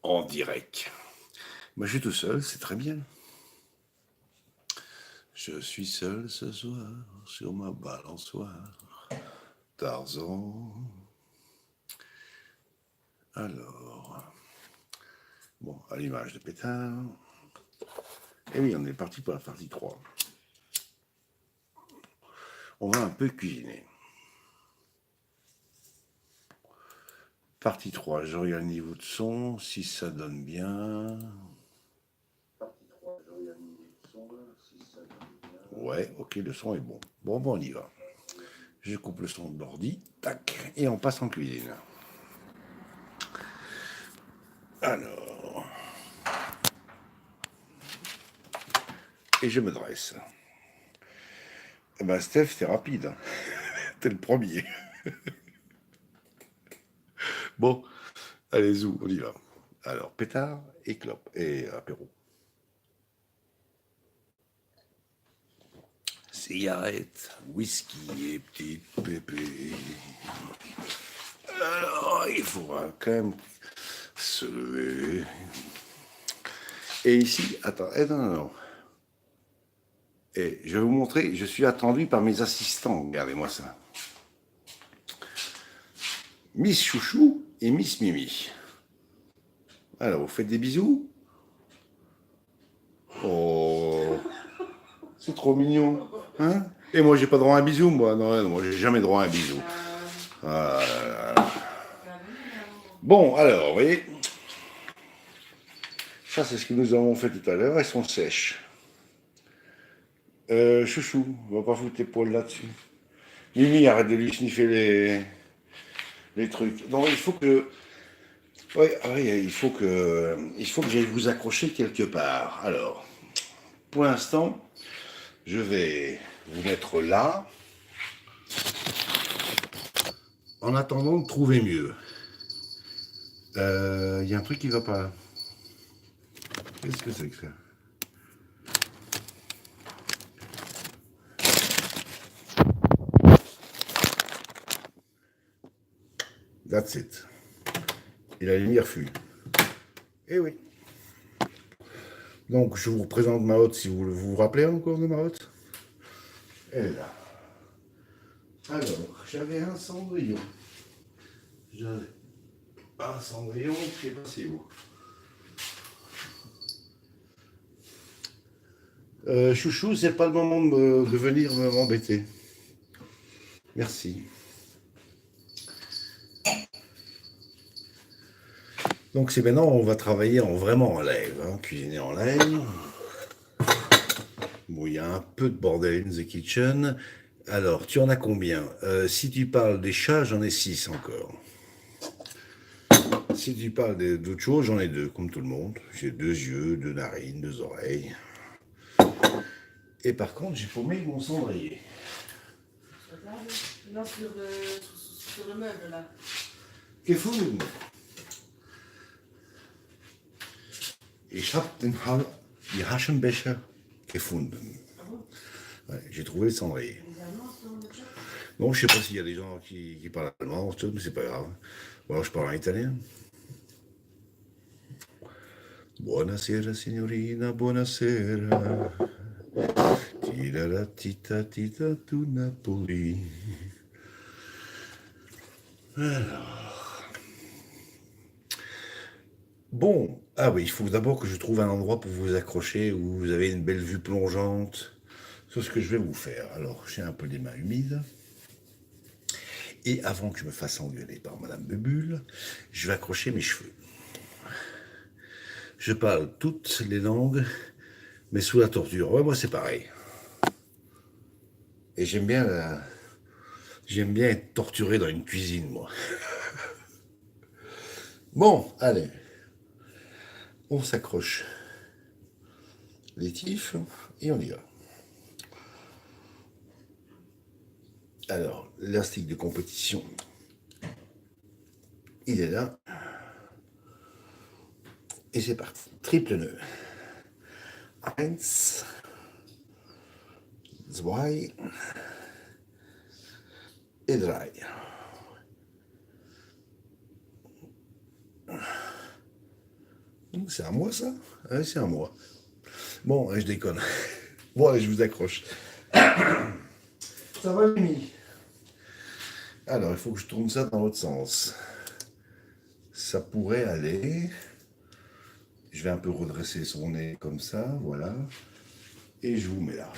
en direct. Moi, je suis tout seul, c'est très bien. Je suis seul ce soir sur ma balançoire. Tarzan. Alors, bon, à l'image de Pétard. Et oui, on est parti pour la partie 3. On va un peu cuisiner. Partie 3, je regarde le niveau de son, si ça donne bien. Ouais, ok, le son est bon. Bon, on y va. Je coupe le son de l'ordi, tac, et on passe en cuisine. Alors, et je me dresse. Eh ben, Steph, t'es rapide. Hein. T'es le premier. Bon, allez, zou, on y va. Alors, pétard et clope et apéro. Cigarette, whisky et petite pépé. Alors, il faudra quand même se lever. Et ici, attends, non. Et je vais vous montrer, je suis attendu par mes assistants. Regardez-moi ça. Miss Chouchou et Miss Mimi. Alors, vous faites des bisous? Oh, c'est trop mignon. Hein? Et moi, j'ai pas droit à un bisou, moi. Non, moi, j'ai jamais droit à un bisou. Ah, là, là. Bon, alors, vous voyez, ça, c'est ce que nous avons fait tout à l'heure. Elles sont sèches. Chouchou, on va pas foutre tes poils là-dessus. Mimi, arrête de lui sniffer les trucs. Non, il faut que. Ouais, il faut que j'aille vous accrocher quelque part. Alors, pour l'instant, je vais vous mettre là, en attendant de trouver mieux. Il y a un truc qui va pas. Qu'est-ce que c'est que ça? That's it. Et la lumière fut. Eh oui. Donc, je vous présente ma hotte si vous vous rappelez encore de ma hotte. Elle est là. Alors, j'avais un cendrillon. J'avais un cendrillon qui est passé où? Chouchou, c'est pas le moment de venir m'embêter. Merci. Donc c'est maintenant, on va travailler vraiment en live, hein, cuisiner en live. Bon, il y a un peu de bordel in the kitchen. Alors, tu en as combien? Si tu parles des chats, j'en ai 6 encore. Si tu parles d'autres choses, j'en ai 2, comme tout le monde. J'ai 2 yeux, 2 narines, 2 oreilles. Et par contre, j'ai paumé mon cendrier. Non, sur le meuble là. Qu'est-ce que vous? Ich habe die Aschenbecher gefunden. Ouais, j'ai trouvé le cendrier. Bon, je sais pas s'il y a des gens qui parlent allemand, mais c'est pas grave. Bon, alors je parle en italien. Buonasera signorina, buonasera. Tira la tita tita tu Napoli. Alors. Bon, ah oui, il faut d'abord que je trouve un endroit pour vous accrocher où vous avez une belle vue plongeante. C'est ce que je vais vous faire. Alors, j'ai un peu les mains humides. Et avant que je me fasse engueuler par Madame Bubule, je vais accrocher mes cheveux. Je parle toutes les langues, mais sous la torture. Ouais, moi c'est pareil. Et j'aime bien être torturé dans une cuisine, moi. Bon, allez. On s'accroche les tifs et on y va. Alors, l'élastique de compétition, il est là. Et c'est parti. Triple nœud. 1, 2 et 3. C'est à moi ça? Ouais, c'est à moi. Bon, je déconne. Bon, allez, je vous accroche. Ça va, Mimi? Alors, il faut que je tourne ça dans l'autre sens. Ça pourrait aller. Je vais un peu redresser son nez comme ça, voilà. Et je vous mets là.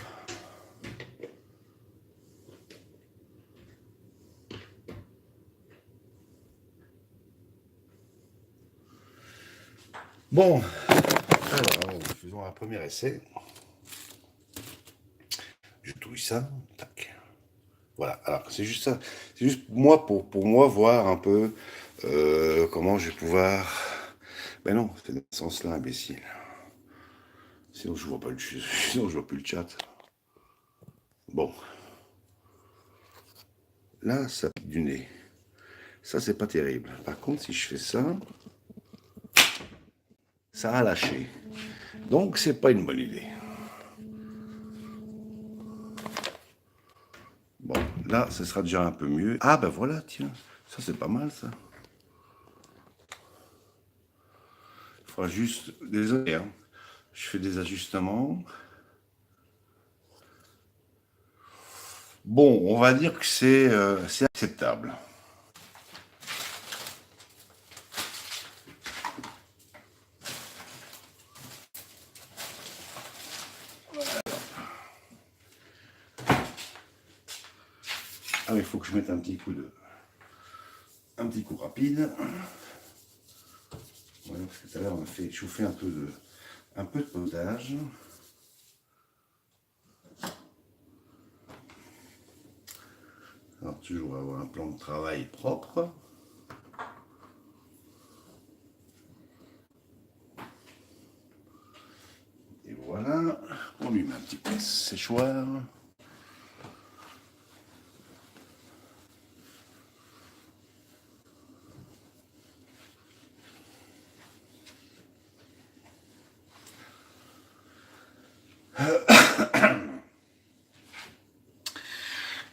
Bon, alors, faisons un premier essai. Je touille ça, tac. Voilà, alors c'est juste ça. C'est juste moi pour moi voir un peu comment je vais pouvoir. Ben non, c'est dans ce sens-là, imbécile. Sinon je vois pas sinon je vois plus le chat. Bon. Là, ça pique du nez. Ça, c'est pas terrible. Par contre, si je fais ça, ça a lâché. Donc, c'est pas une bonne idée. Bon, là, ce sera déjà un peu mieux. Ah, ben voilà, tiens. Ça, c'est pas mal, ça. Il faudra juste... Désolé, hein. Je fais des ajustements. Bon, on va dire que c'est acceptable. Ah mais il faut que je mette un petit coup rapide. Voilà, parce que tout à l'heure on a fait chauffer un peu de potage. Alors toujours avoir un plan de travail propre. Et voilà, on lui met un petit peu de séchoir.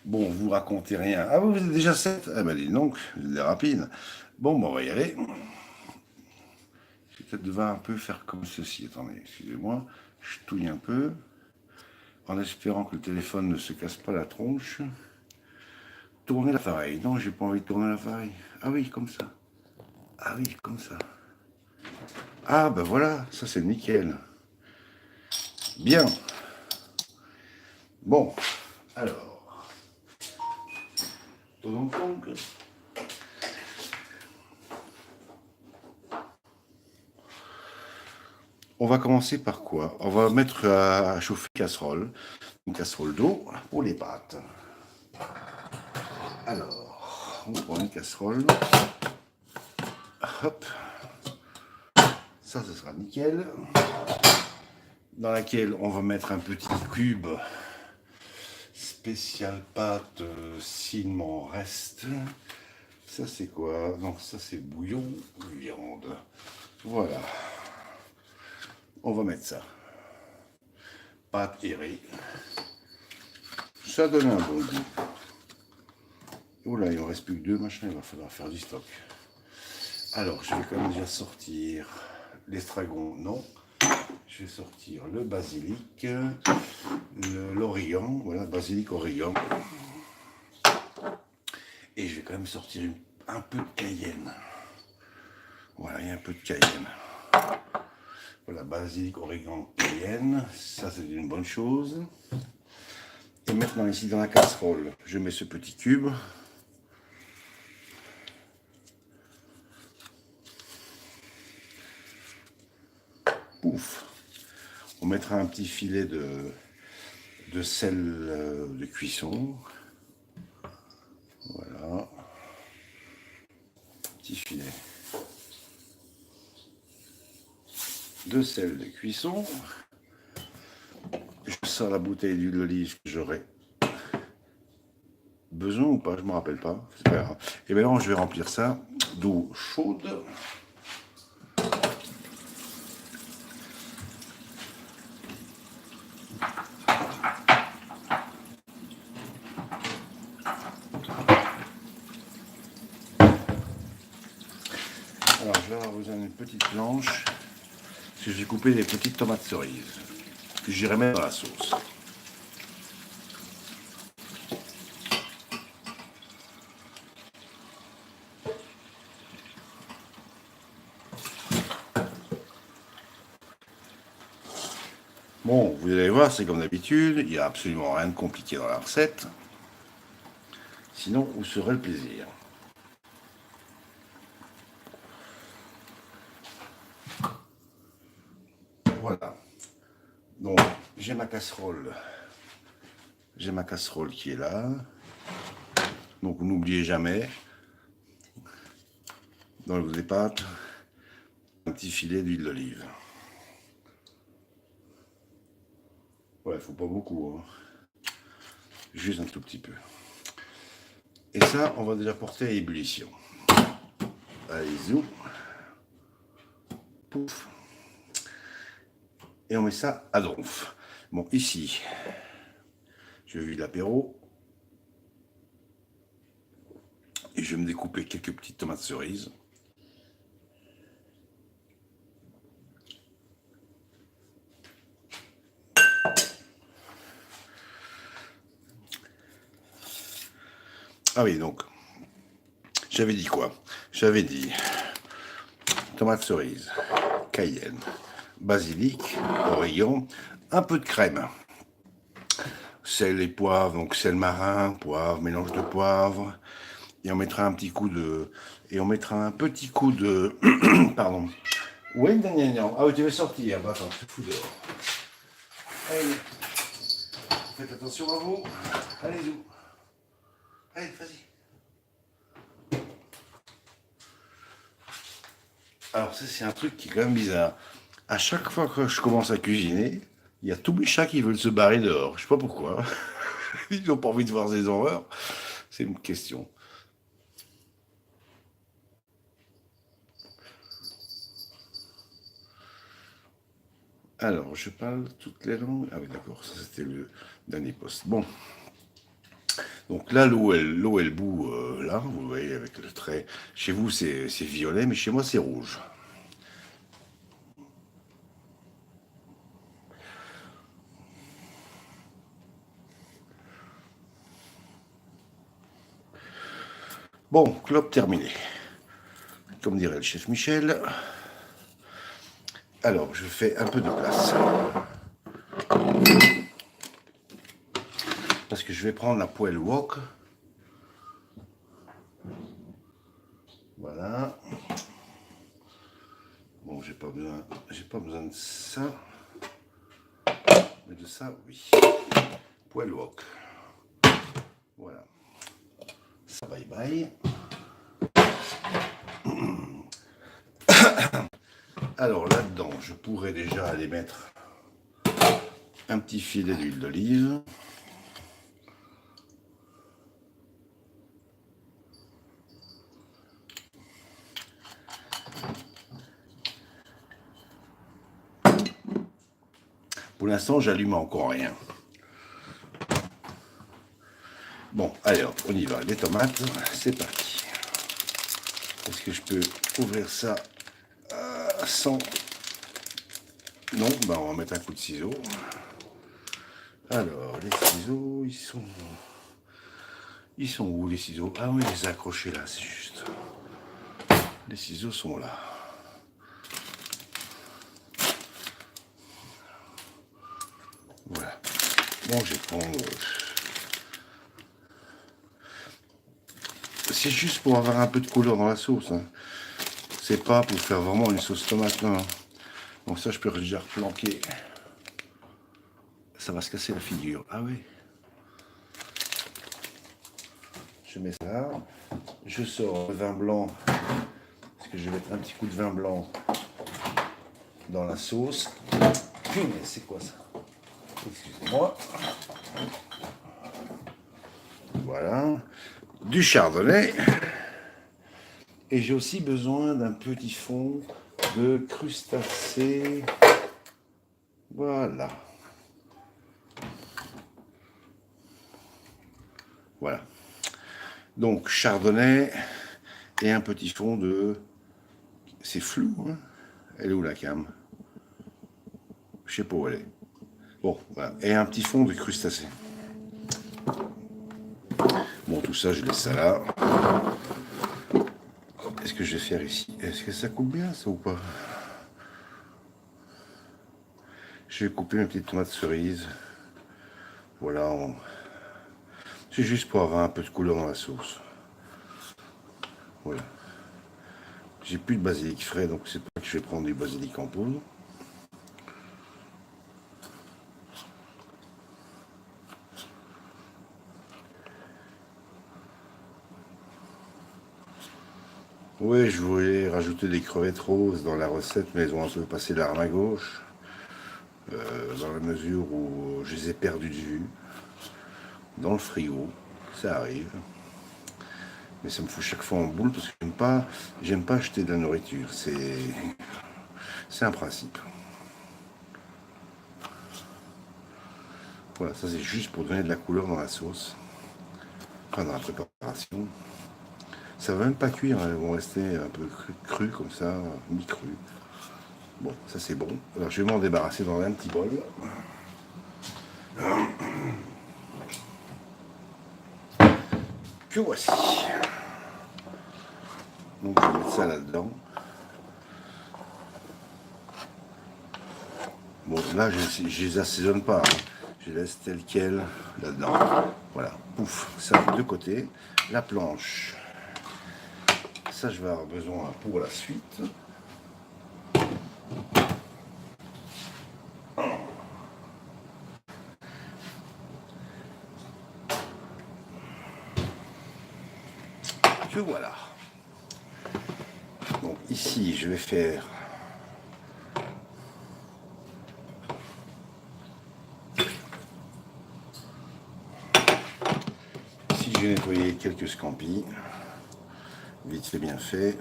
Bon, vous racontez rien. Ah, vous êtes déjà 7? Ah ben dis donc, vous êtes rapide. Bon, on va y aller. Je vais peut-être devoir un peu faire comme ceci. Attendez, excusez-moi. Je touille un peu. En espérant que le téléphone ne se casse pas la tronche. Tourner l'appareil. Non, j'ai pas envie de tourner l'appareil. Ah oui, comme ça. Ah oui, comme ça. Ah ben voilà, ça c'est nickel. Bien. Bon, alors. Donc, on va commencer par quoi? On va mettre à chauffer une casserole d'eau pour les pâtes. Alors, on prend une casserole. Hop. Ça, ce sera nickel. Dans laquelle on va mettre un petit cube spécial pâte s'il m'en reste. Ça, c'est quoi? Donc, ça, c'est bouillon viande. Voilà. On va mettre ça. Pâte aérée. Ça donne un bon goût. Oh là, il ne reste plus que deux machins, il va falloir faire du stock. Alors, je vais quand même déjà sortir l'estragon, non. Je vais sortir le basilic, l'origan, voilà, basilic, origan. Et je vais quand même sortir un peu de cayenne. Voilà, il y a un peu de cayenne. Voilà, basilic, origan, cayenne, ça c'est une bonne chose. Et maintenant ici dans la casserole, je mets ce petit cube. Pouf. On mettra un petit filet de sel de cuisson. Voilà. Petit filet de sel de cuisson. Je sors la bouteille d'huile d'olive que j'aurai besoin ou pas, je ne me rappelle pas. C'est pas grave. Et maintenant, je vais remplir ça d'eau chaude. Alors, je vais avoir besoin d'une petite planche Parce que j'ai coupé des petites tomates cerises que j'irai mettre dans la sauce. Bon, vous allez voir, c'est comme d'habitude, il n'y a absolument rien de compliqué dans la recette. Sinon, vous serez le plaisir. Voilà. Donc, j'ai ma casserole. J'ai ma casserole qui est là. Donc, n'oubliez jamais, dans les pâtes, un petit filet d'huile d'olive. Ouais, faut pas beaucoup, hein. Juste un tout petit peu. Et ça, on va déjà porter à ébullition. Allez, zou. Pouf. Et on met ça à donf. Bon, ici, je vide l'apéro. Et je vais me découper quelques petites tomates cerises. Ah oui, donc, j'avais dit quoi? J'avais dit tomates cerises, cayenne, basilic, origan, un peu de crème, sel et poivre, donc sel marin, poivre, mélange de poivre, et on mettra un petit coup de, pardon. Oui, ah oui, tu veux sortir, bah attends, je te fous dehors. Allez, faites attention à vous, allez-y. Allez, vas-y. Alors ça, c'est un truc qui est quand même bizarre. À chaque fois que je commence à cuisiner, il y a tous mes chats qui veulent se barrer dehors. Je sais pas pourquoi. Ils n'ont pas envie de voir des horreurs. C'est une question. Alors, je parle toutes les langues. Ah oui, d'accord, ça c'était le dernier poste. Bon. Donc là, l'eau elle bout, là, vous voyez, avec le trait. Chez vous, c'est violet, mais chez moi, c'est rouge. Bon, clope terminé. Comme dirait le chef Michel. Alors, je fais un peu de place. Parce que je vais prendre la poêle wok. Voilà. Bon, j'ai pas besoin de ça. Mais de ça, oui. Poêle wok. Voilà. Ça, bye bye. Alors là-dedans, je pourrais déjà aller mettre un petit filet d'huile d'olive. Pour l'instant, j'allume encore rien. Bon, allez, hop, on y va. Les tomates, c'est parti. Est-ce que je peux ouvrir ça sans... Non, ben on va mettre un coup de ciseau. Alors, les ciseaux, ils sont où les ciseaux? Ah oui, les accrochés là, c'est juste. Les ciseaux sont là. Voilà. Bon, je vais prendre... C'est juste pour avoir un peu de couleur dans la sauce, hein. C'est pas pour faire vraiment une sauce tomate, non. Donc ça, je peux déjà replanquer. Ça va se casser la figure. Ah oui. Je mets ça. Je sors le vin blanc. Parce que je vais mettre un petit coup de vin blanc dans la sauce. Mais c'est quoi ça? Excusez-moi. Voilà. Du chardonnay. Et j'ai aussi besoin d'un petit fond de crustacés. Voilà. Voilà. Donc, chardonnay et un petit fond de... C'est flou, hein? Elle est où la cam? Je sais pas où elle est. Bon, voilà. Et un petit fond de crustacés. Bon, tout ça, je laisse ça là. Qu'est-ce que je vais faire ici? Est-ce que ça coupe bien, ça, ou pas? Je vais couper mes petites tomates cerises. Voilà. C'est juste pour avoir un peu de couleur dans la sauce. Voilà. J'ai plus de basilic frais, donc c'est pas que je vais prendre du basilic en poudre. Oui, je voulais rajouter des crevettes roses dans la recette, mais elles ont un peu passé l'arme à gauche, dans la mesure où je les ai perdues de vue, dans le frigo, ça arrive. Mais ça me fout chaque fois en boule parce que j'aime pas acheter de la nourriture, c'est un principe. Voilà, ça c'est juste pour donner de la couleur dans la sauce, enfin dans la préparation. Ça va même pas cuire, hein, elles vont rester un peu crues comme ça, mi-crues. Bon, ça c'est bon. Alors je vais m'en débarrasser dans un petit bol. Que voici. Donc je vais mettre ça là-dedans. Bon, là je les assaisonne pas, hein. Je les laisse telles quelles là-dedans. Voilà, pouf, ça de côté. La planche. Ça je vais avoir besoin pour la suite. Que voilà. Donc ici, je vais faire ici, j'ai nettoyé quelques scampis. Vite fait, bien fait.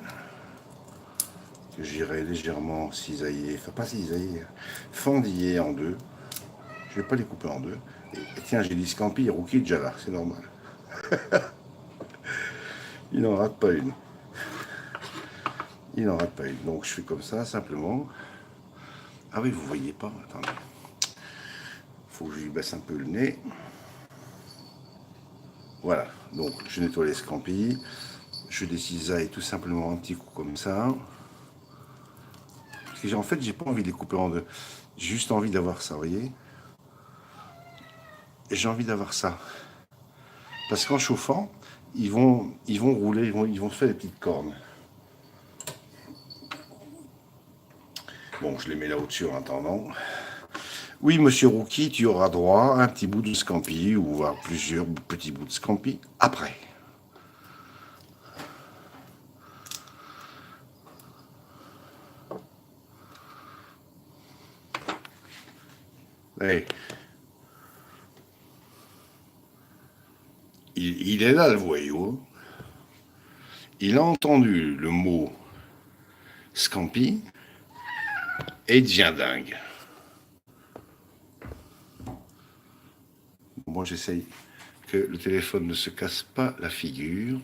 Que j'irai légèrement cisailler, enfin pas cisailler, fendiller en deux. Je vais pas les couper en deux. Et tiens, j'ai dit scampi et rookie déjà là, c'est normal. Il n'en rate pas une. Il n'en rate pas une. Donc je fais comme ça, simplement. Ah oui, vous voyez pas. Attendez. Faut que je lui baisse un peu le nez. Voilà. Donc je nettoie les scampis. Je les cisaille tout simplement un petit coup comme ça. Parce que en fait, j'ai pas envie de les couper en deux. J'ai juste envie d'avoir ça, vous voyez. Et j'ai envie d'avoir ça. Parce qu'en chauffant, ils vont rouler, ils vont se faire des petites cornes. Bon, je les mets là au-dessus en attendant. Oui, monsieur Rookie, tu auras droit à un petit bout de scampi ou voire plusieurs petits bouts de scampi après. Hey. Il est là le voyou. Il a entendu le mot scampi et il devient dingue. Moi, j'essaye que le téléphone ne se casse pas la figure.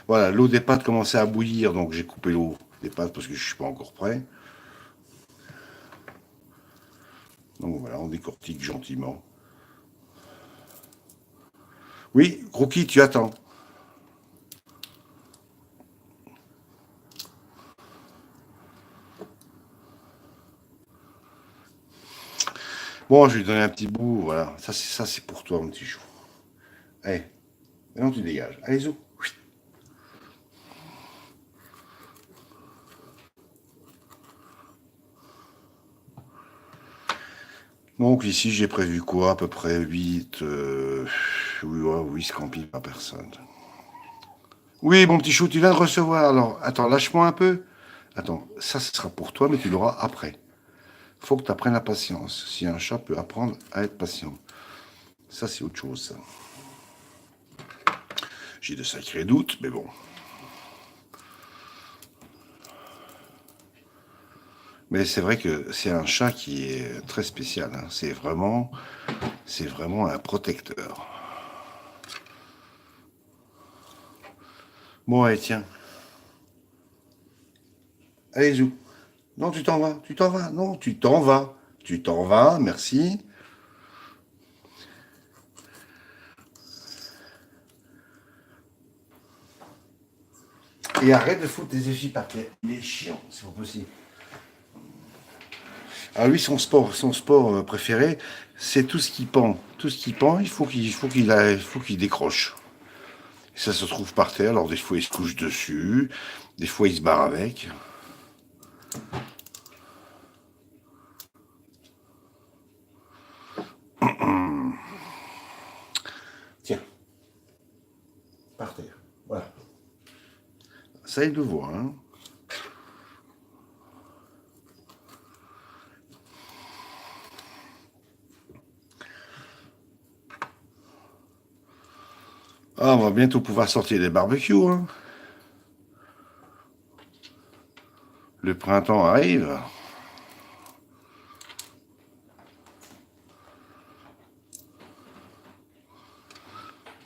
Voilà, l'eau des pâtes commençait à bouillir, donc j'ai coupé l'eau des pâtes parce que je ne suis pas encore prêt. Donc voilà, on décortique gentiment. Oui, Rookie, tu attends. Bon, je vais lui donner un petit bout, voilà. Ça, c'est pour toi, mon petit chou. Allez, maintenant tu dégages. Allez, zou. Donc ici, j'ai prévu quoi? À peu près 8, oui, scampi par personne. Oui, mon petit chou, tu viens de recevoir. Alors, attends, lâche-moi un peu. Attends, ça, ce sera pour toi, mais tu l'auras après. Faut que tu apprennes la patience. Si un chat peut apprendre à être patient. Ça, c'est autre chose, ça. J'ai de sacrés doutes, mais bon. Mais c'est vrai que c'est un chat qui est très spécial, hein. C'est vraiment un protecteur. Bon, allez, tiens. Allez, zou. Non, tu t'en vas, tu t'en vas. Non, tu t'en vas. Tu t'en vas, merci. Et arrête de foutre tes effigies par terre. Il est chiant, c'est pas possible. Ah lui, son sport préféré, c'est tout ce qui pend. Tout ce qui pend, il faut qu'il décroche. Ça se trouve par terre, alors des fois il se couche dessus, des fois il se barre avec. Tiens, par terre. Voilà. Ça il le voit, hein. Ah, on va bientôt pouvoir sortir des barbecues, hein. Le printemps arrive.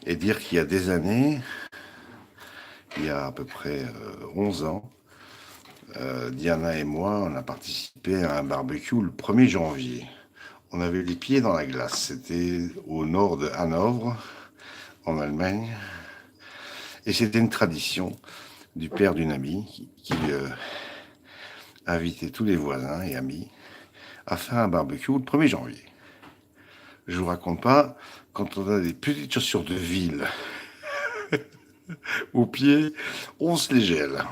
Et dire qu'il y a des années, il y a à peu près 11 ans, Diana et moi, on a participé à un barbecue le 1er janvier. On avait les pieds dans la glace. C'était au nord de Hanovre, en Allemagne. Et c'était une tradition du père d'une amie qui invitait tous les voisins et amis à faire un barbecue le 1er janvier. Je vous raconte pas, quand on a des petites chaussures de ville aux pieds, on se les gèle.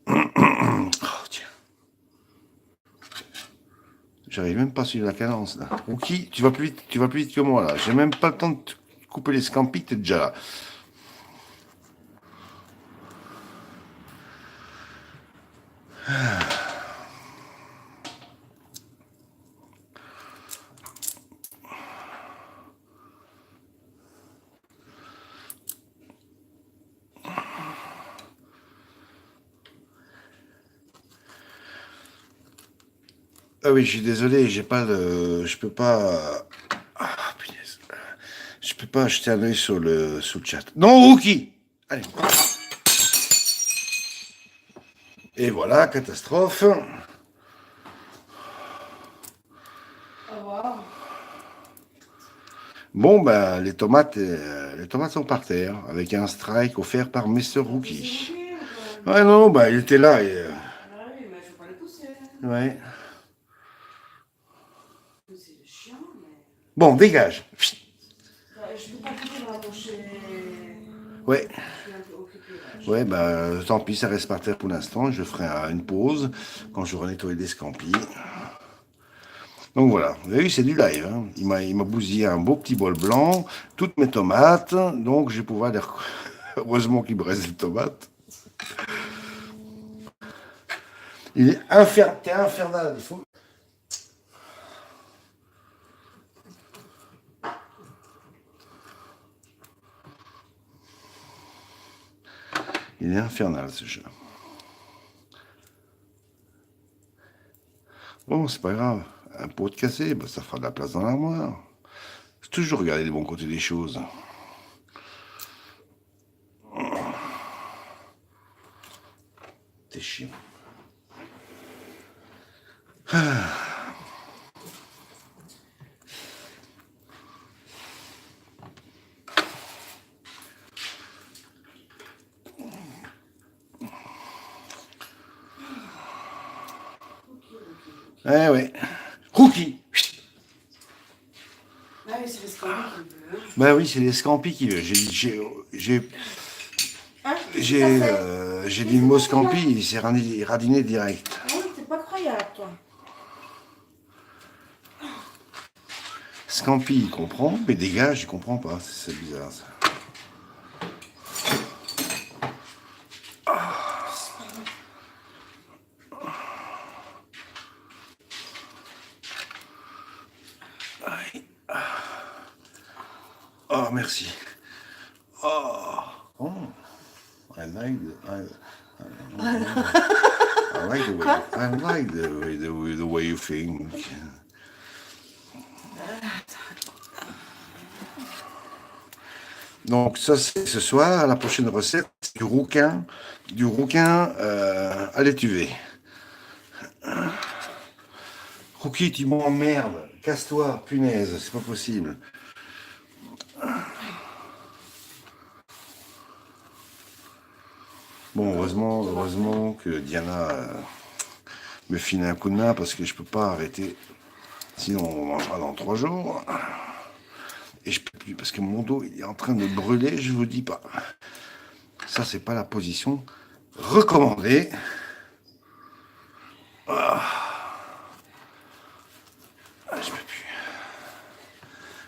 Oh, tiens. J'arrive même pas à suivre la cadence là. Rookie, tu vas plus vite que moi là. J'ai même pas le temps de couper les scampis, t'es déjà là. Ah oui, je suis désolé, j'ai pas le. Je peux pas. Ah, punaise. Je peux pas jeter un œil sous le chat. Non, Rookie! Allez. Et voilà, catastrophe. Ah, waouh. Bon, ben, les tomates sont par terre, avec un strike offert par Mr. T'as poussé le Rookie. pied ou quoi? Ouais, non, bah, il était là. Ah oui, mais je vais pas les pousser. Ouais. C'est chiant, mais. Bon, dégage. Je peux pas quitter dans la bouche. Ouais. Je suis un peu occupée là. Ouais, bah, tant pis, ça reste par terre pour l'instant. Je ferai une pause quand j'aurai nettoyé des scampis. Donc voilà, vous avez vu, c'est du live, hein. Il m'a bousillé un beau petit bol blanc, toutes mes tomates, donc je vais pouvoir les heureusement qu'il me reste des tomates. Il est t'es infernal, il faut. Il est infernal ce jeu. Bon, c'est pas grave. Un pot de cassé, bah, ça fera de la place dans l'armoire. J'ai toujours regardé le bon côté des choses. C'est chiant. Eh ouais. Rookie. Ah oui, c'est les scampis qui veulent. Bah oui, c'est les scampis qui veulent. Hein? J'ai dit le mot scampi, il s'est radiné direct. Ah oui, t'es pas croyable, toi. Scampi, il comprend, mais dégage, il comprend pas. C'est bizarre ça. Oh, merci. Oh, oh. I like the way you think. Donc ça c'est ce soir, la prochaine recette, c'est du rouquin à l'étuvée. Rookie, tu m'emmerdes. Casse-toi, punaise, c'est pas possible. Bon, heureusement que Diana me file un coup de main parce que je peux pas arrêter. Sinon, on mangera dans 3 jours. Et je peux plus parce que mon dos il est en train de brûler, je vous dis pas. Ça, c'est pas la position recommandée. Je peux plus.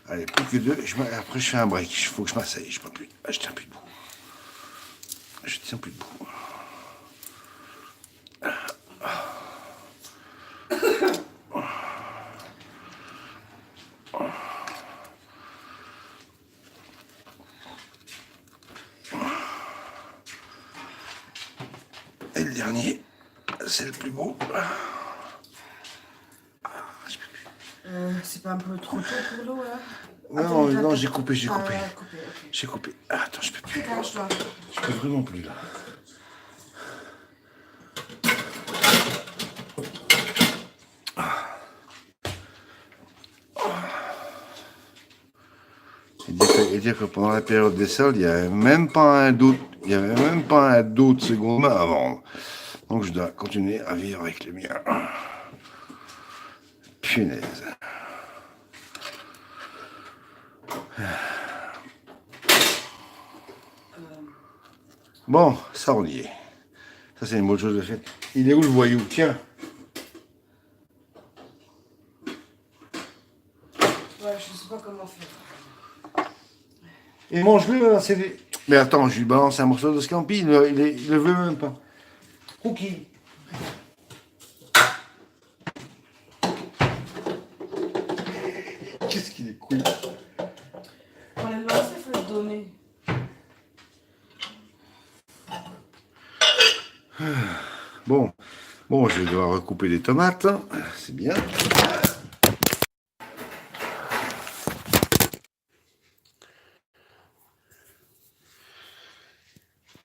Allez, plus que 2. Après, je fais un break. Il faut que je m'asseye. Je peux plus. Je tiens plus debout. Je tiens plus debout. Et le dernier, c'est le plus beau. C'est pas un peu trop tôt pour l'eau là? Non, j'ai coupé. Okay. J'ai coupé. Ah, attends, je peux plus. Cache-toi. Je peux vraiment plus là. Et dire que pendant la période des soldes, il n'y avait même pas un doute. Il n'y avait même pas un doute seconde main à vendre. Donc je dois continuer à vivre avec les miens. Punaise. Bon, ça on y est. Ça c'est une bonne chose de faite. Il est où le voyou? Tiens. Ouais, je sais pas comment faire. Et mange-le, hein, c'est... Mais attends, je lui balance un morceau de scampi, il le veut même pas. Cookie. Qu'est-ce qu'il est cool. Pour les lancer, il faut le donner. Bon, je vais devoir recouper des tomates, hein. C'est bien.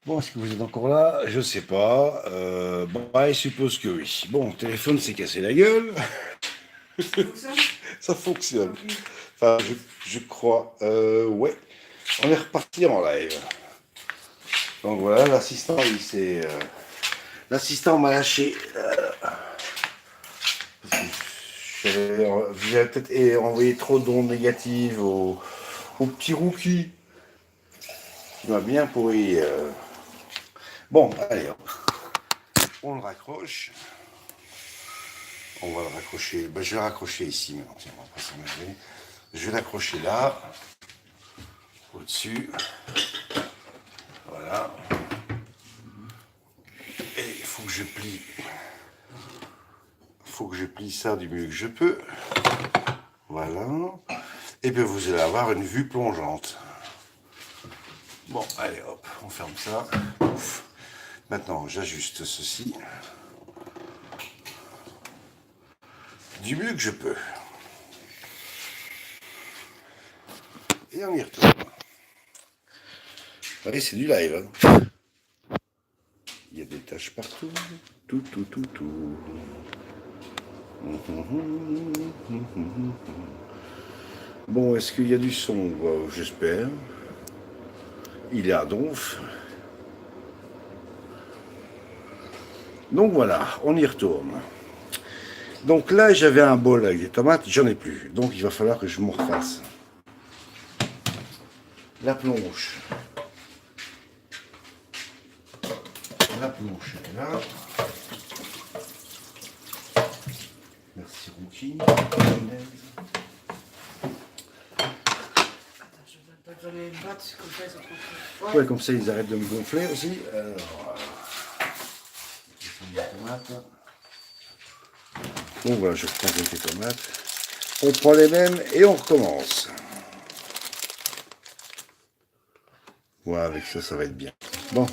Bon, est-ce que vous êtes encore là? Je sais pas. Bon, je suppose que oui. Bon, le téléphone s'est cassé la gueule. Ça fonctionne. Okay. Enfin, je crois. Ouais. On est reparti en live. Donc voilà, l'assistant, il s'est... l'assistant m'a lâché. J'avais peut-être envoyé trop d'ondes négatives au petit rookie. Qui m'a bien pourri. Bon, allez, hop. On le raccroche. On va le raccrocher. Ben, je vais le raccrocher ici maintenant. Tiens, on va pas s'emmerder. Je vais l'accrocher là. Au-dessus. Voilà. Et il faut que je plie. Il faut que je plie ça du mieux que je peux. Voilà. Et puis vous allez avoir une vue plongeante. Bon, allez hop, on ferme ça. Ouf. Maintenant, j'ajuste ceci. Du mieux que je peux. Et on y retourne. Allez, c'est du live. Hein. Il y a des taches partout. Tout. Bon, est-ce qu'il y a du son? J'espère. Il est à donf. Donc voilà, on y retourne. Donc là, j'avais un bol avec des tomates, j'en ai plus. Donc il va falloir que je me refasse. La plonge. La plonge est là. Merci Rookie. Je vais les battre comme ça, ils sont trop. Ouais, comme ça ils arrêtent de me gonfler aussi. Alors, tomates. Bon voilà, je reprends quelques tomates. On prend les mêmes et on recommence. Voilà, avec ça, ça va être bien. Bon.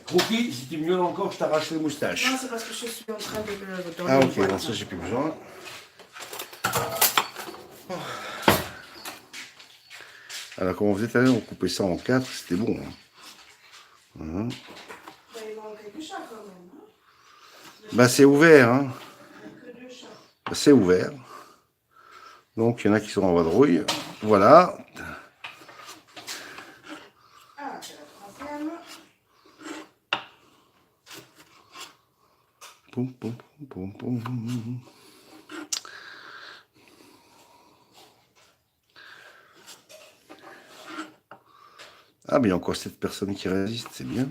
Rookie, si tu miaules encore, je t'arrache les moustaches. Non, c'est parce que je suis en train de le donner. Ah ok, non, ça j'ai plus besoin. Alors comme on faisait tout à l'heure, on coupait ça en 4, c'était bon. Hein. Il manque quelque quand même. Hein. Ben, c'est ouvert, hein. Il n'y a que 2 chats. C'est ouvert. Donc, il y en a qui sont en vadrouille. Voilà. Ah, c'est la 3e. Poum, poum, poum, poum, poum. Ah, mais il y a encore 7 personnes qui résistent, c'est bien.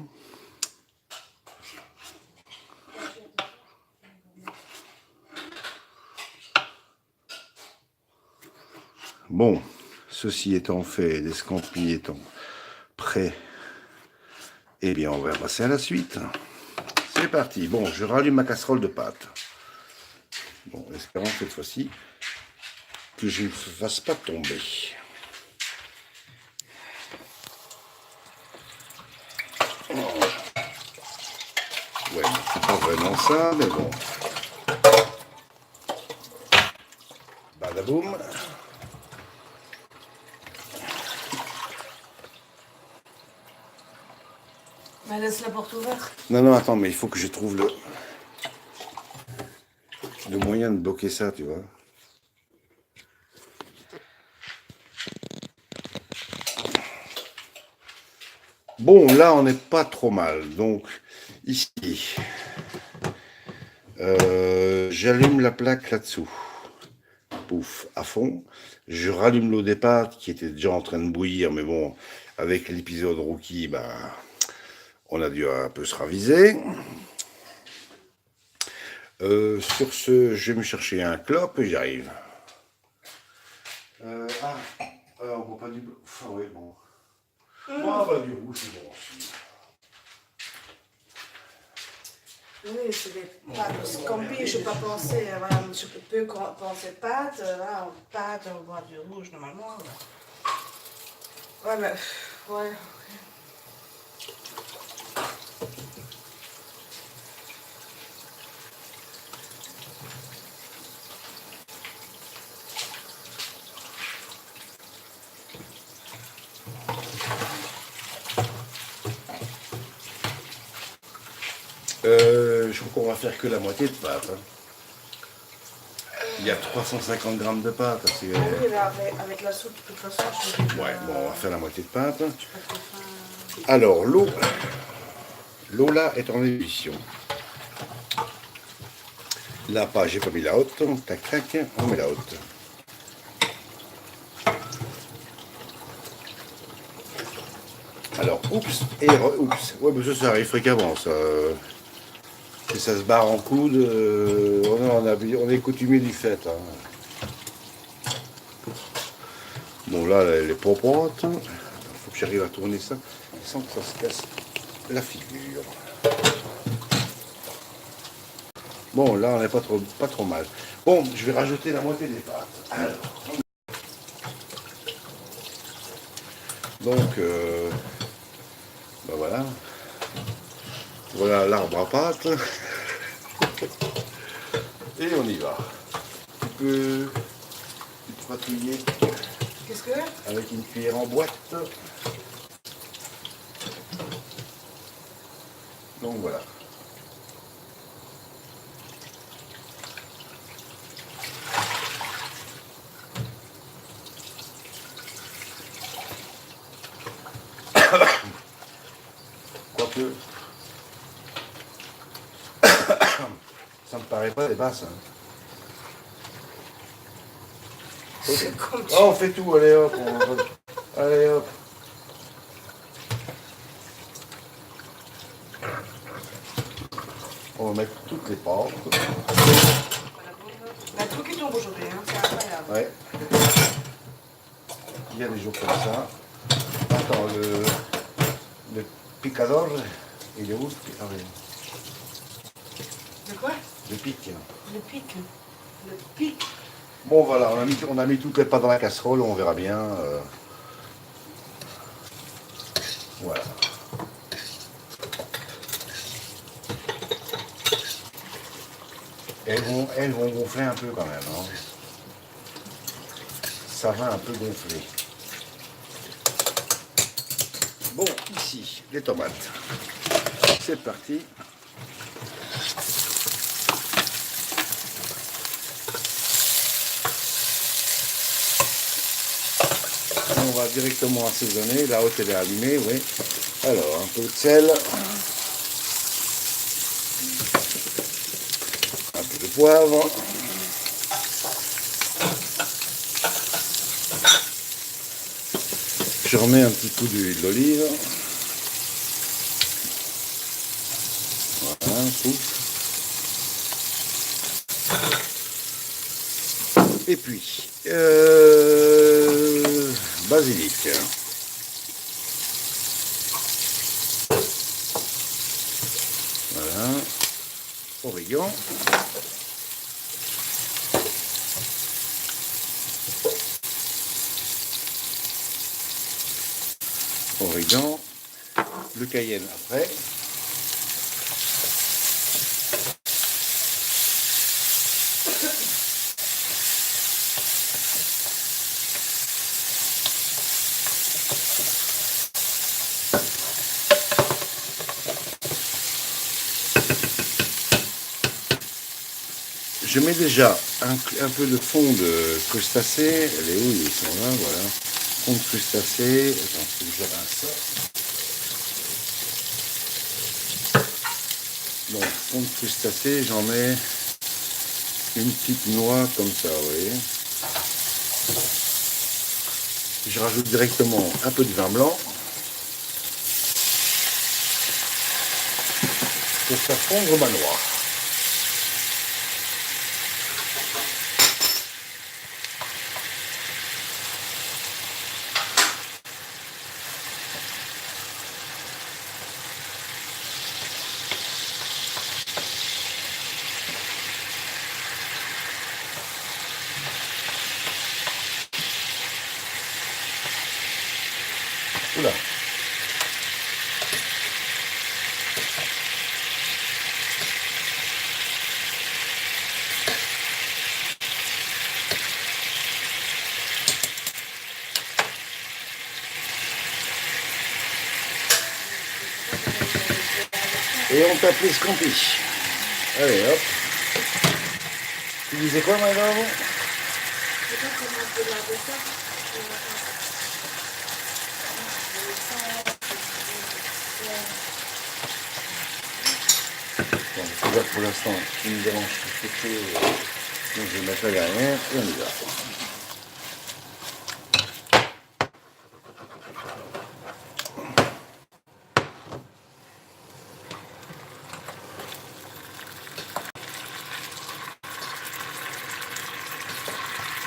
Bon, ceci étant fait, les scampis étant prêts, eh bien, on va passer à la suite. C'est parti. Bon, je rallume ma casserole de pâtes. Bon, espérons cette fois-ci que je ne me fasse pas tomber. Ouais, c'est pas vraiment ça, mais bon. Badaboum. Mais laisse la porte ouverte. Non, non, attends, mais il faut que je trouve le moyen de bloquer ça, tu vois. Bon, là, on n'est pas trop mal. Donc, ici, j'allume la plaque là-dessous. Pouf, à fond. Je rallume l'eau des pâtes qui était déjà en train de bouillir, mais bon, avec l'épisode Rookie, ben, on a dû un peu se raviser. Sur ce, je vais me chercher un clope et j'arrive. On voit pas du bleu. Enfin, oui, bon. Bah, du rouge, c'est bon. Oui, c'est des pâtes scampi, je n'ai pas pensé, voilà, je peux penser pâtes, voilà, pâtes, on voit du rouge normalement. Ouais, mais, ouais. Je crois qu'on va faire que la moitié de pâte. Hein. Il y a 350 grammes de pâte. Oui, là, avec la soupe, de toute façon, je vais. Ouais, bon, on va faire la moitié de pâte. Je peux te faire Alors, l'eau là est en ébullition. Là, pas, j'ai pas mis la haute. Tac, tac, on met la haute. Alors, oups, et oups. Ouais, mais ça arrive fréquemment, ça. Si ça se barre en coude, on est coutumier du fait. Hein. Bon, là, elle est propre. Il faut que j'arrive à tourner ça sans que ça se casse la figure. Bon, là, on n'est pas trop mal. Bon, je vais rajouter la moitié des pâtes. Alors. Donc, ben voilà. Voilà l'arbre à pâte. Et on y va. Tu peux patouiller Qu'est-ce que? avec une cuillère en boîte. Donc voilà. Quoique, ça me paraît pas des basses. Hein. C'est comme tu... Oh, on fait tout, allez hop. Allez hop. On va mettre toutes les pâtes. Il y a tout qui tombe aujourd'hui, hein, c'est incroyable. Ouais. Il y a des jours comme ça. Attends, le picador, il est où? Ah oui. De quoi? Le pic. Le pic. Le pic. Bon voilà, on a mis toutes les pâtes dans la casserole, on verra bien. Voilà. Elles vont gonfler un peu quand même. Hein. Ça va un peu gonfler. Bon, ici, les tomates. C'est parti. va directement assaisonner. La haute, elle est allumée, oui. Alors, un peu de sel. Un peu de poivre. Je remets un petit coup d'huile d'olive. Voilà, pouf. Et puis, basilic. Voilà. Origan. Origan. Le cayenne après. Je mets déjà un peu de fond de crustacés. Elle est où? Ils sont là, voilà. Fond de crustacés. Attends, faut que je rince ça. Donc, fond de crustacés, j'en mets une petite noix comme ça, vous voyez. Je rajoute directement un peu de vin blanc pour faire fondre ma noix. Oula. Et on tape les scampis. Allez, hop. Tu disais quoi, madame? Bon, déjà pour l'instant, il me dérange tout ce que donc je vais mettre la dernière et on y va.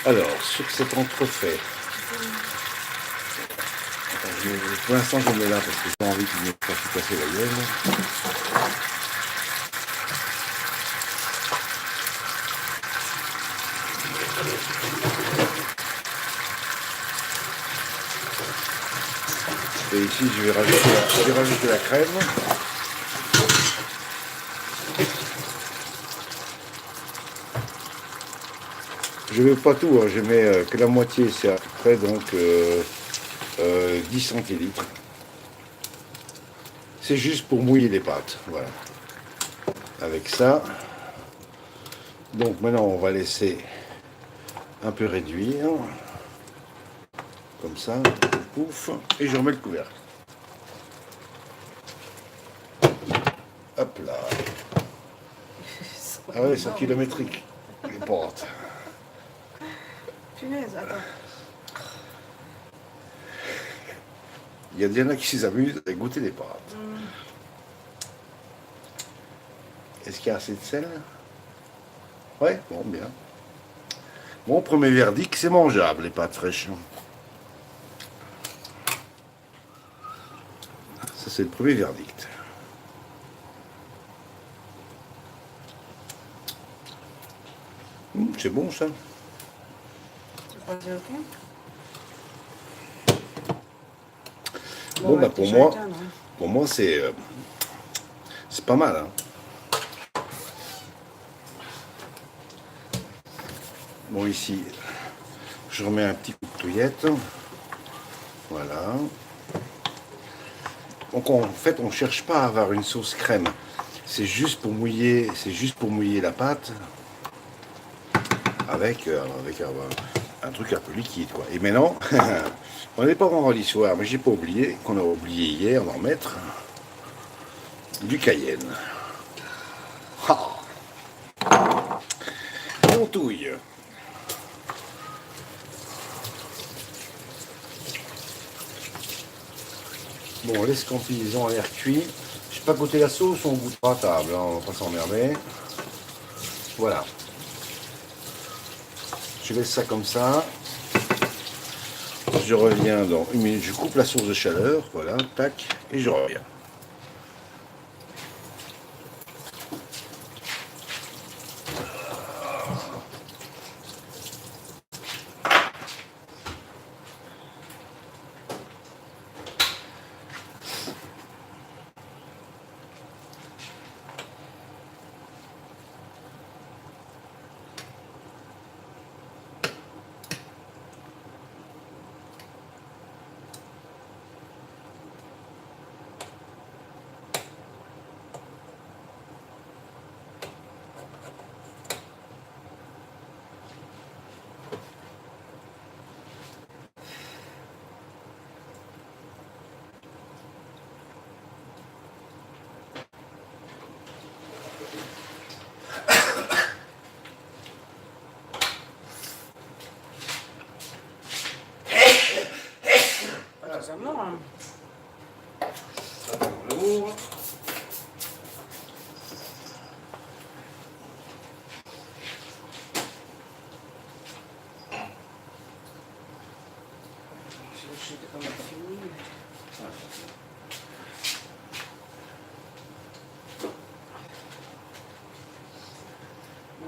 Alors, sur cet entrefait, pour l'instant je le mets là parce que j'ai pas envie qu'il me fasse casser la gueule. Et ici je vais rajouter la crème. Je ne mets pas tout, hein, je mets que la moitié, c'est à peu près donc 10 centilitres. C'est juste pour mouiller les pâtes, voilà. Avec ça, donc maintenant on va laisser un peu réduire, comme ça, pouf, et je remets le couvercle. Hop là. Ah ouais, c'est kilométrique, les pâtes. Punaise, attends. Il y en a qui s'amusent à goûter les pâtes. Est-ce qu'il y a assez de sel? Ouais, bon, bien. Mon premier verdict, c'est mangeable, les pâtes fraîches. Ça, c'est le premier verdict. C'est bon, ça. C'est pas dit ok? Bon, ouais, bah, t'es chacun, non? pour moi, c'est pas mal. Hein. Bon, ici, je remets un petit coup de touillette. Voilà. Donc, en fait, on ne cherche pas à avoir une sauce crème. C'est juste pour mouiller la pâte avec un truc un peu liquide, quoi. Et maintenant, on n'est pas vendredi soir, mais j'ai pas oublié qu'on a oublié hier d'en mettre du cayenne. Ah, et on touille. Bon, les scampis, ils ont l'air cuits. J'ai pas goûté la sauce, on goûtera à table, hein, on va pas s'emmerder. Voilà. Je laisse ça comme ça. Je reviens dans une minute, je coupe la source de chaleur, voilà, tac, et je reviens. Heureusement, hein. Lourd. J'étais pas mal fini.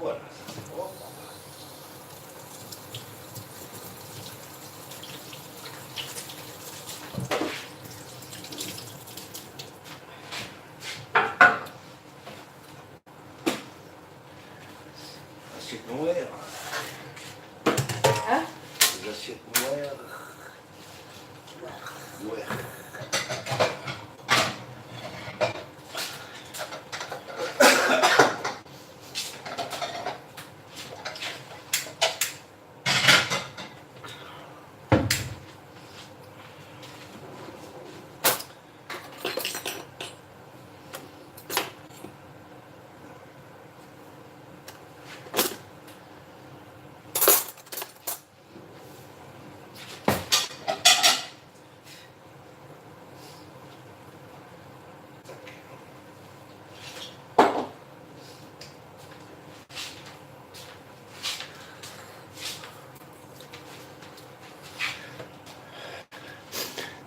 Voilà. Assiette noire. Hein? Les assiettes noires. Ouais.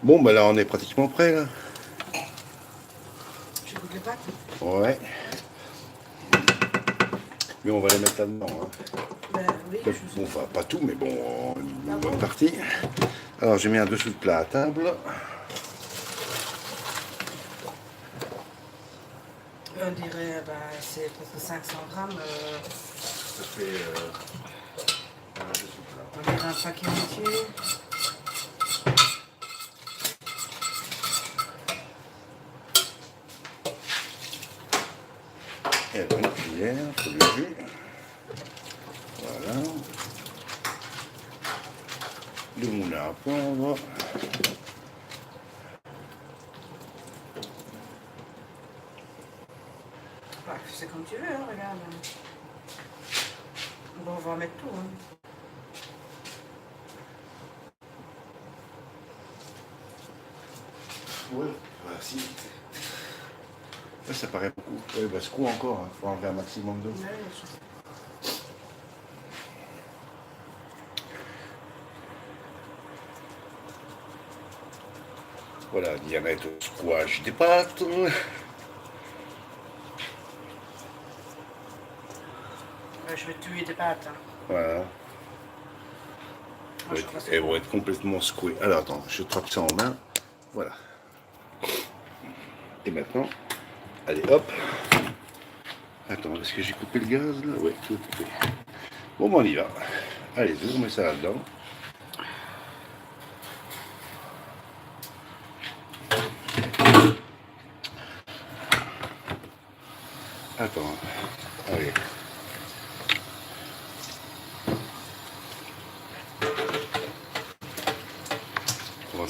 Bon, bah là, on est pratiquement prêt, là. Je goûte les pâtes. Ouais. Mais on va les mettre là-dedans. Hein. Ben oui, Bon, enfin, pas tout, mais bon, une bonne partie. Alors, j'ai mis un dessous de plat à table. on dirait, ben, c'est presque 500 grammes. Ça fait un dessous de plat. On dirait un paquet entier. Et alors, une cuillère pour le jus. Voilà. Le moulin à poivre. Ouais, c'est comme tu veux, hein, regarde. Bon, on va en mettre tout. Hein. Ouais, bah, si. Ouais, ça paraît beaucoup. Ouais, bah, secoue encore, il faut enlever un maximum d'eau. Ouais, Voilà, Diana est au squash des pâtes. ouais, je vais tuer des pâtes. Hein. Voilà. Moi, je trouve ça Elles bon. vont être complètement secouées. Alors attends, je trappe ça en main. Voilà. Et maintenant, allez hop. Attends, est-ce que j'ai coupé le gaz là? Ouais, tout est coupé. Bon, ben, on y va. Allez, on met ça là-dedans. Attends, allez.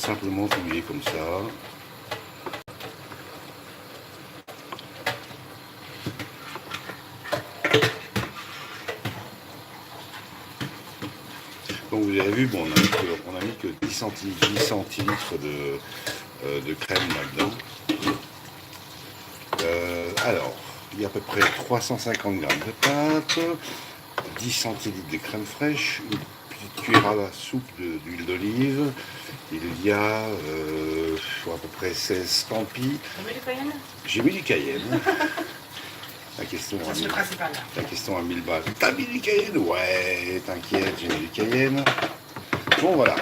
simplement touiller comme ça. Donc vous avez vu, bon, on a mis que 10 centilitres de crème là-dedans. Alors, il y a à peu près 350 grammes de pâte, 10 centilitres de crème fraîche, une petite cuillère à la soupe d'huile d'olive. Il y a à peu près 16 scampi. T'as mis du cayenne? J'ai mis du cayenne. La question Ça, c'est le principal. la question à 1000 balles. T'as mis du cayenne? Ouais, t'inquiète, j'ai mis du cayenne. Bon, voilà.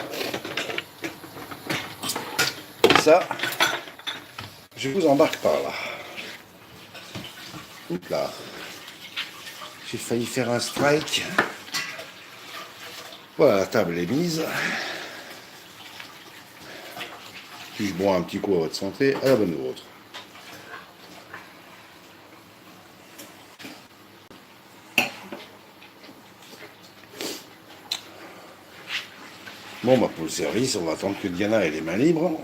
Ça, je vous embarque par là. Oups là. J'ai failli faire un strike. Voilà, la table est mise. Puis je bois un petit coup à votre santé, à la bonne vôtre. Bon, bah pour le service, on va attendre que Diana ait les mains libres.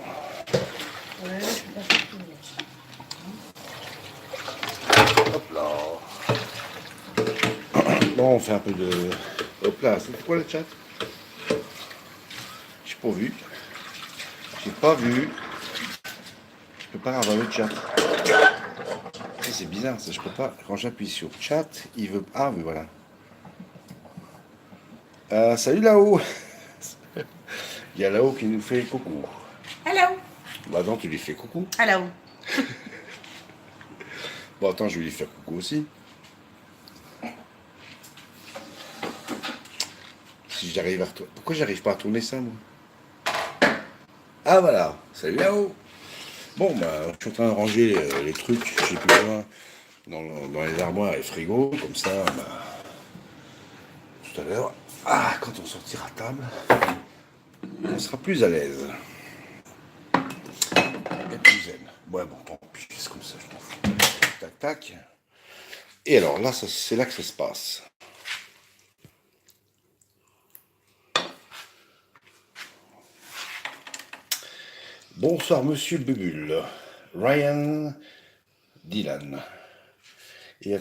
Ouais, Hop là. Bon, on fait un peu de... Hop là, c'est quoi le chat? J'ai pas vu. J'ai pas vu. Je peux pas avoir le chat. Ça, c'est bizarre, ça, je peux pas. Quand j'appuie sur chat, il veut... Ah, mais voilà. Salut là-haut. Il y a là-haut qui nous fait coucou. Hello. Bah non, tu lui fais coucou. Hello. Bon, attends, je vais lui faire coucou aussi. Si j'arrive à retourner... Pourquoi j'arrive pas à tourner ça, moi? Ah, voilà. Salut là-haut. Bon, bah, je suis en train de ranger les trucs. J'ai plus besoin dans les armoires et frigos. Comme ça, bah, tout à l'heure, quand on sortira à table, on sera plus à l'aise. Et plus zen. Ouais, bon, tant pis, c'est comme ça, je m'en fous. Tac, tac. Et alors, là, c'est là que ça se passe. Bonsoir, monsieur Bubule. Ryan Dylan. Et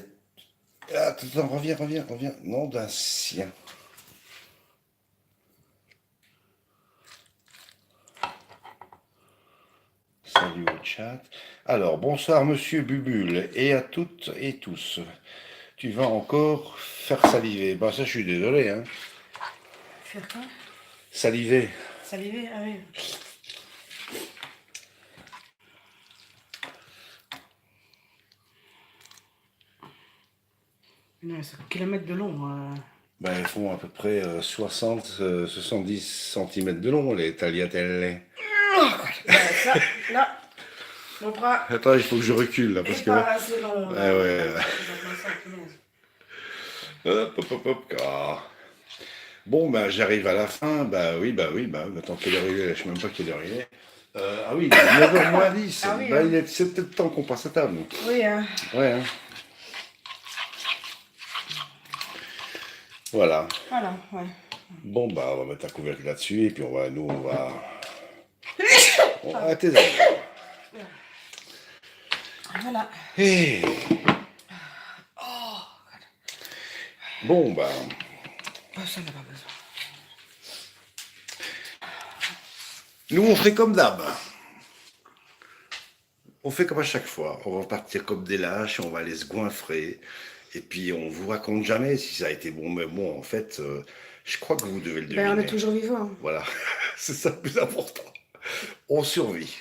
attends, reviens. Nom d'un sien. Salut au chat. Alors, bonsoir, monsieur Bubule, et à toutes et tous. Tu vas encore faire saliver. Bah, ça, je suis désolé, hein. Faire quoi? Saliver. Saliver? Ah oui. Non, c'est un kilomètre de long. Ben, elles font à peu près 70 cm de long, les tagliatelle. Ça, là, mon bras Attends, il faut que je recule, là, parce est que pas là... assez long. Ah ouais. Là. Hop. Bon, ben, j'arrive à la fin. Bah oui. Attends, quelle heure il est? Je sais même pas quelle heure il est. Ah oui, 9h moins 10. Ah oui, Bah, hein. c'est peut-être temps qu'on passe à table. Oui, hein. Ouais, hein. Voilà. Voilà, ouais. Bon, bah, on va mettre un couvercle là-dessus, et puis on va à tes amis. Voilà. Hey. Bon, bah, Oh, ça n'a pas besoin. nous, on fait comme d'hab. On fait comme à chaque fois. On va partir comme des lâches, on va aller se goinfrer. Et puis, on vous raconte jamais si ça a été bon. Mais bon, en fait, je crois que vous devez le deviner. Ben, on est toujours vivant. Voilà, c'est ça le plus important. On survit.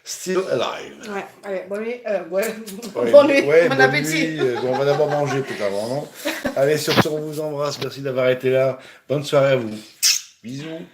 Still alive. Ouais, allez, bonne nuit. Ouais. Ouais, Bonne nuit, ouais, bon bonne appétit. nuit. On va d'abord manger tout avant, non? Allez, sur ce, on vous embrasse. Merci d'avoir été là. Bonne soirée à vous. Bisous.